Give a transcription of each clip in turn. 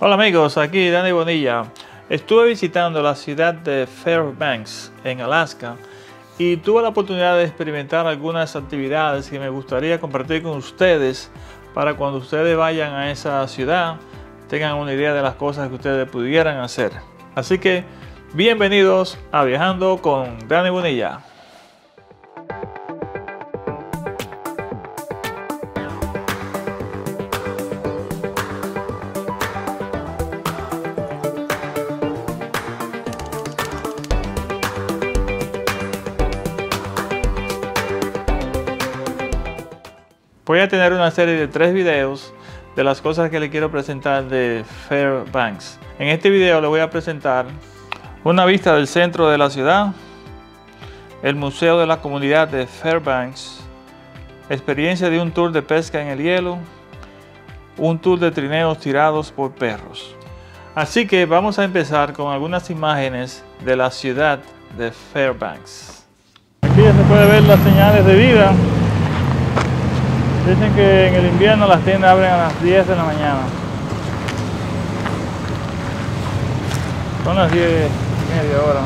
Hola amigos, aquí Dani Bonilla. Estuve visitando la ciudad de Fairbanks en Alaska y tuve la oportunidad de experimentar algunas actividades que me gustaría compartir con ustedes para cuando ustedes vayan a esa ciudad tengan una idea de las cosas que ustedes pudieran hacer. Así que bienvenidos a Viajando con Dani Bonilla. Voy a tener una serie de 3 videos de las cosas que le quiero presentar de Fairbanks. En este video le voy a presentar una vista del centro de la ciudad, el museo de la comunidad de Fairbanks, experiencia de un tour de pesca en el hielo, un tour de trineos tirados por perros. Así que vamos a empezar con algunas imágenes de la ciudad de Fairbanks. Aquí ya se puede ver las señales de vida. Dicen que en el invierno las tiendas abren a las 10 de la mañana. Son las 10:30 ahora.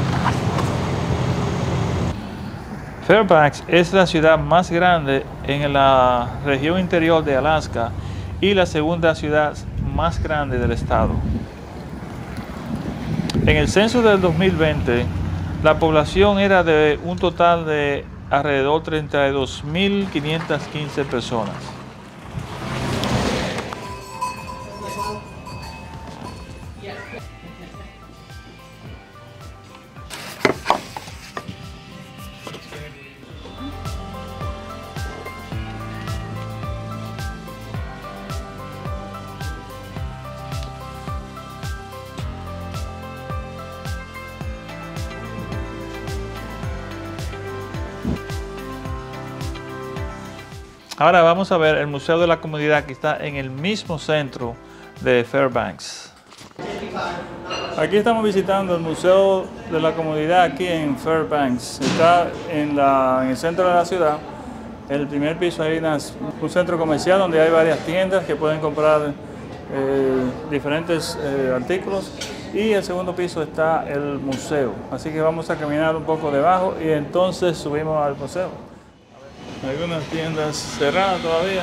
Fairbanks es la ciudad más grande en la región interior de Alaska y la segunda ciudad más grande del estado. En el censo del 2020, la población era de un total de alrededor de 32.515 personas. Ahora vamos a ver el Museo de la Comunidad que está en el mismo centro de Fairbanks. Aquí estamos visitando el Museo de la Comunidad aquí en Fairbanks. Está en el centro de la ciudad. En el primer piso hay un centro comercial donde hay varias tiendas que pueden comprar diferentes artículos. Y en el segundo piso está el museo. Así que vamos a caminar un poco debajo y entonces subimos al museo. Algunas tiendas cerradas todavía.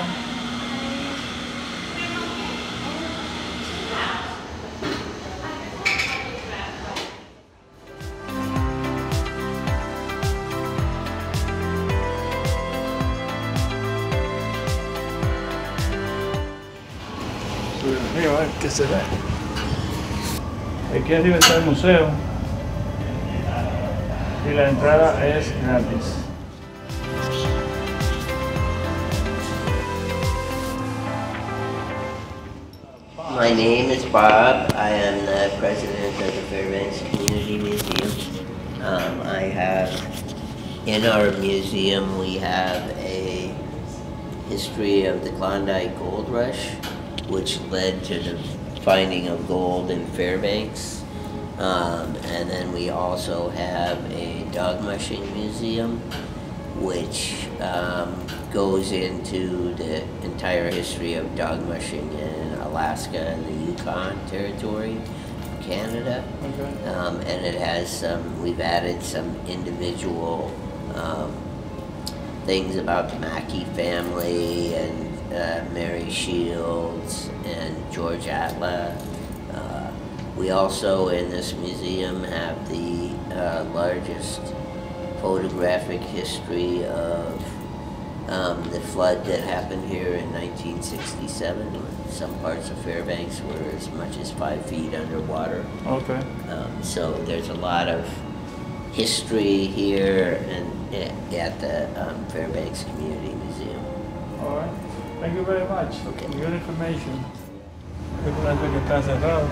Mira, a ver qué se ve. Aquí arriba está el museo y la entrada es gratis. My name is Bob. I am the president of the Fairbanks Community Museum. In our museum, we have a history of the Klondike Gold Rush, which led to the finding of gold in Fairbanks. And then we also have a dog mushing museum, which goes into the entire history of dog mushing in Alaska and the Yukon Territory, Canada. Okay. And it has we've added some individual things about the Mackey family and Mary Shields and George Atla. We also in this museum have the largest photographic history of the flood that happened here in 1967. Some parts of Fairbanks were as much as 5 feet underwater. Okay. So there's a lot of history here and at the Fairbanks Community Museum. All right. Thank you very much. Okay. Good information. Qué bueno que está cerrado.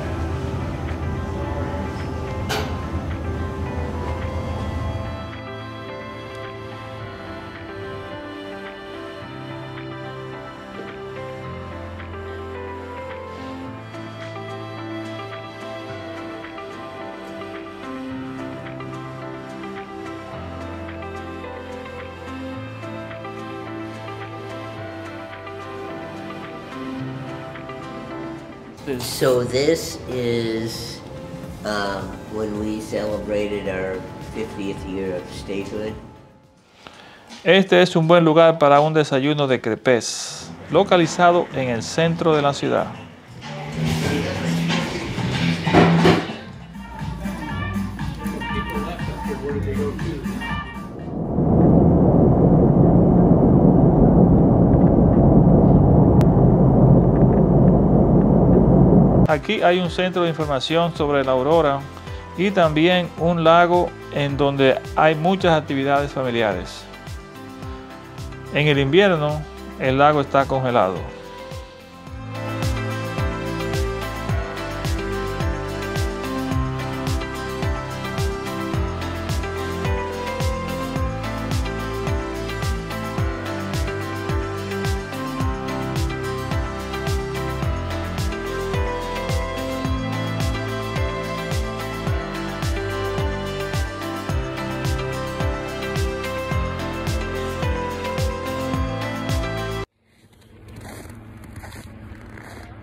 this? So this is when we celebrated our 50th year of statehood. Este es un buen lugar para un desayuno de crepes, localizado en el centro de la ciudad. Aquí hay un centro de información sobre la aurora y también un lago en donde hay muchas actividades familiares. En el invierno, el lago está congelado.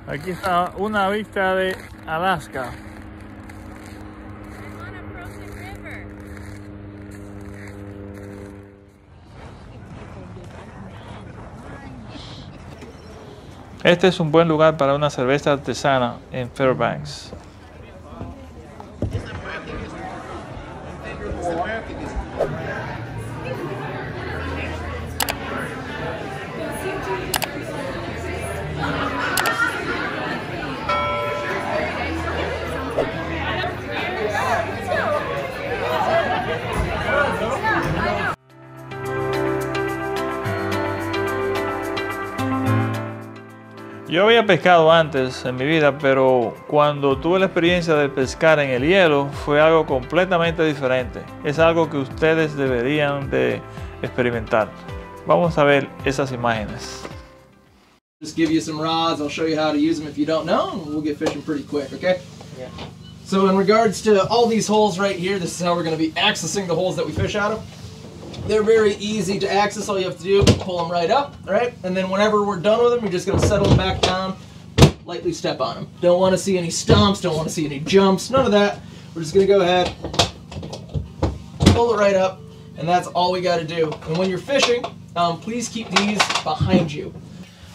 Aquí está una vista de Alaska. Este es un buen lugar para una cerveza artesana en Fairbanks. Yo había pescado antes en mi vida, pero cuando tuve la experiencia de pescar en el hielo fue algo completamente diferente. Es algo que ustedes deberían de experimentar. Vamos a ver esas imágenes. Just give you some rods, I'll show you how to use them if you don't know, and we'll get fishing pretty quick, okay? Yeah. So in regards to all these holes right here, this is how we're going to be accessing the holes that we fish out of. They're very easy to access. All you have to do is pull them right up, all right? And then whenever we're done with them, you're just going to settle them back down, lightly step on them. Don't want to see any stomps, don't want to see any jumps, none of that. We're just going to go ahead, pull it right up, and that's all we got to do. And when you're fishing, please keep these behind you.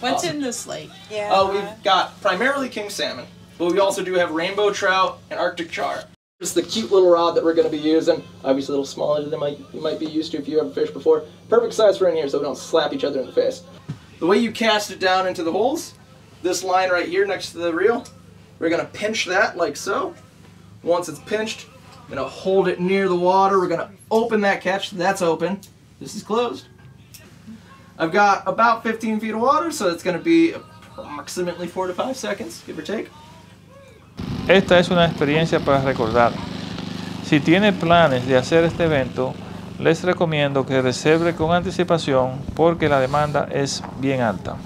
What's in this lake? Yeah. We've got primarily king salmon, but we also do have rainbow trout and Arctic char. This is the cute little rod that we're going to be using. Obviously a little smaller than you might be used to if you haven't fished before. Perfect size for in here so we don't slap each other in the face. The way you cast it down into the holes, this line right here next to the reel, we're going to pinch that like so. Once it's pinched, I'm going to hold it near the water. We're going to open that catch. That's open. This is closed. I've got about 15 feet of water, so it's going to be approximately 4 to 5 seconds, give or take. Esta es una experiencia para recordar. Si tiene planes de hacer este evento, les recomiendo que reserve con anticipación porque la demanda es bien alta.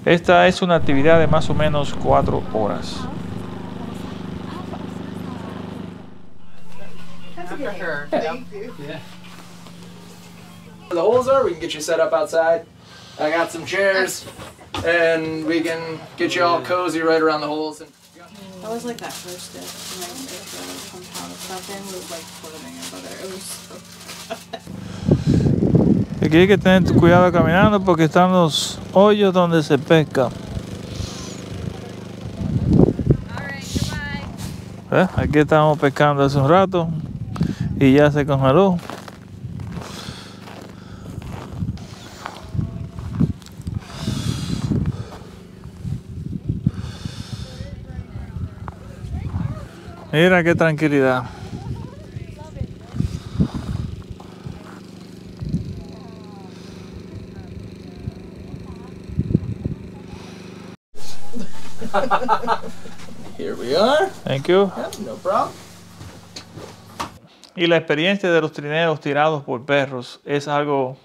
Esta es una actividad de más o menos 4 horas. The holes are, we can get you set up outside. I got some chairs, and we can get you all cozy right around the holes. That was like that first dip. And I somehow the second was like floating above it. It was so Aquí hay que tener cuidado caminando porque están los hoyos donde se pesca. Aquí estamos pescando hace un rato y ya se congeló. Mira qué tranquilidad. Here we are. Thank you. Yeah, no problem. Y la experiencia de los trineos tirados por perros es algo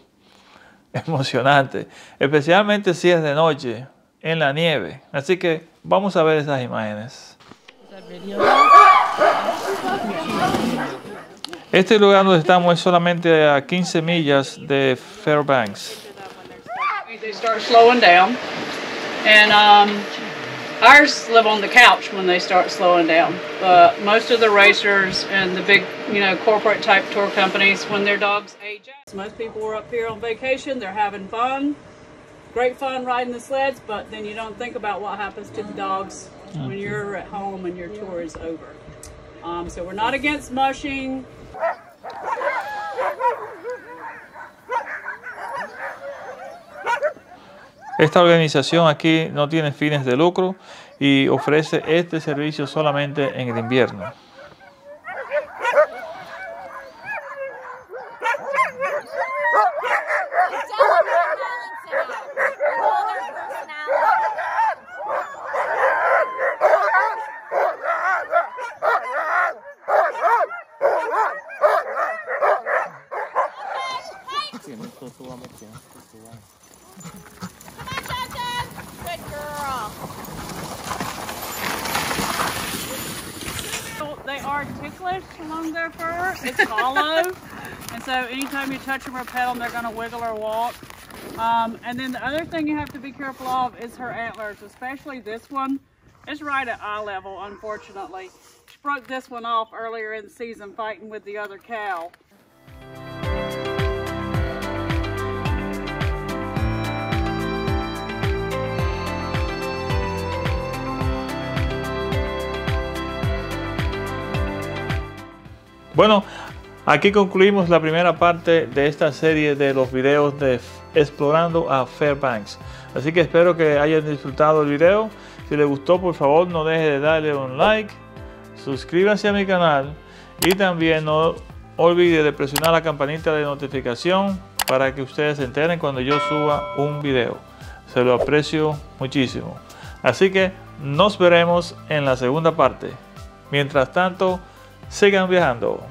emocionante, especialmente si es de noche, en la nieve. Así que vamos a ver esas imágenes. Este lugar donde estamos es solamente a 15 millas de Fairbanks. They start slowing down, and Ours live on the couch when they start slowing down. But most of the racers and the big, corporate type tour companies, when their dogs age out, most people are up here on vacation, they're having fun. Great fun riding the sleds, but then you don't think about what happens to the dogs when you're at home and your tour is over. So we're not against mushing. Esta organización aquí no tiene fines de lucro y ofrece este servicio solamente en el invierno. They are ticklish along their fur. It's hollow, and so anytime you touch them or pet them, they're going to wiggle or walk. And then the other thing you have to be careful of is her antlers, especially this one. It's right at eye level, unfortunately. She broke this one off earlier in the season fighting with the other cow. Bueno, aquí concluimos la primera parte de esta serie de los videos de Explorando a Fairbanks. Así que espero que hayan disfrutado el video. Si les gustó, por favor, no deje de darle un like, suscríbanse a mi canal y también no olvide de presionar la campanita de notificación para que ustedes se enteren cuando yo suba un video. Se lo aprecio muchísimo. Así que nos veremos en la segunda parte. Mientras tanto, sigan viajando.